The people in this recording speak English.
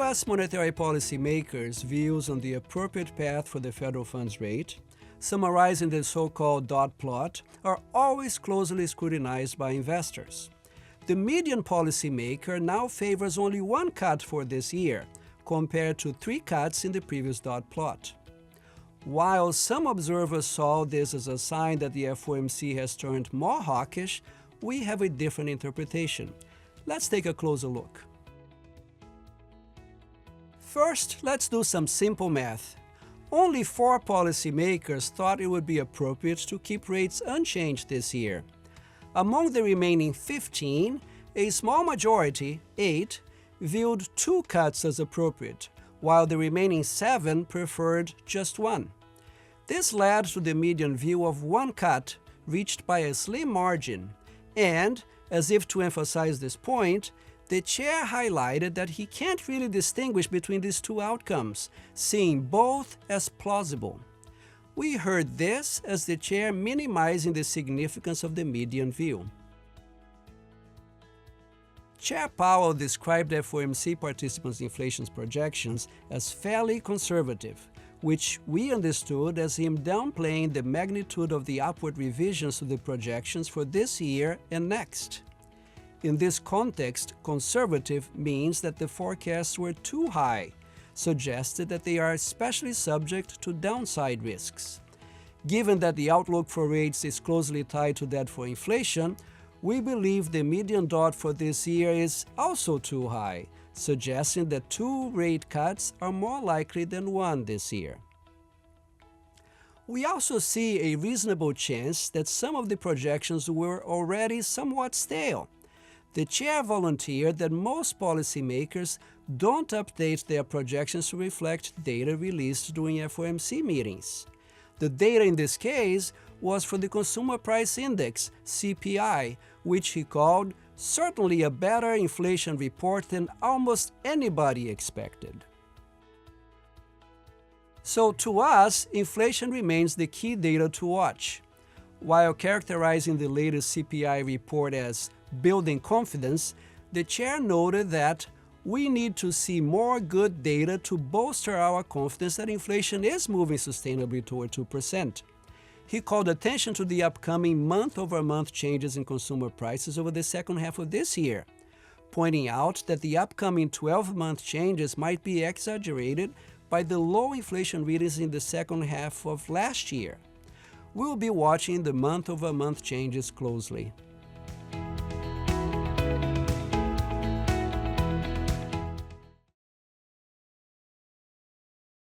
U.S. monetary policy makers' views on the appropriate path for the federal funds rate, summarized in the so-called dot plot, are always closely scrutinized by investors. The median policymaker now favors only one cut for this year, compared to 3 cuts in the previous dot plot. While some observers saw this as a sign that the FOMC has turned more hawkish, we have a different interpretation. Let's take a closer look. First, let's do some simple math. Only 4 policymakers thought it would be appropriate to keep rates unchanged this year. Among the remaining 15, a small majority, 8, viewed 2 cuts as appropriate, while the remaining 7 preferred just one. This led to the median view of 1 cut, reached by a slim margin, and, as if to emphasize this point, the chair highlighted that he can't really distinguish between these 2 outcomes, seeing both as plausible. We heard this as the chair minimizing the significance of the median view. Chair Powell described FOMC participants' inflation projections as fairly conservative, which we understood as him downplaying the magnitude of the upward revisions to the projections for this year and next. In this context, conservative means that the forecasts were too high, suggested that they are especially subject to downside risks. Given that the outlook for rates is closely tied to that for inflation, we believe the median dot for this year is also too high, suggesting that 2 rate cuts are more likely than 1 this year. We also see a reasonable chance that some of the projections were already somewhat stale. The chair volunteered that most policymakers don't update their projections to reflect data released during FOMC meetings. The data in this case was for the Consumer Price Index, CPI, which he called certainly a better inflation report than almost anybody expected. So to us, inflation remains the key data to watch. While characterizing the latest CPI report as building confidence, the chair noted that we need to see more good data to bolster our confidence that inflation is moving sustainably toward 2%. He called attention to the upcoming month-over-month changes in consumer prices over the second half of this year, pointing out that the upcoming 12-month changes might be exaggerated by the low inflation readings in the second half of last year. We'll be watching the month-over-month changes closely.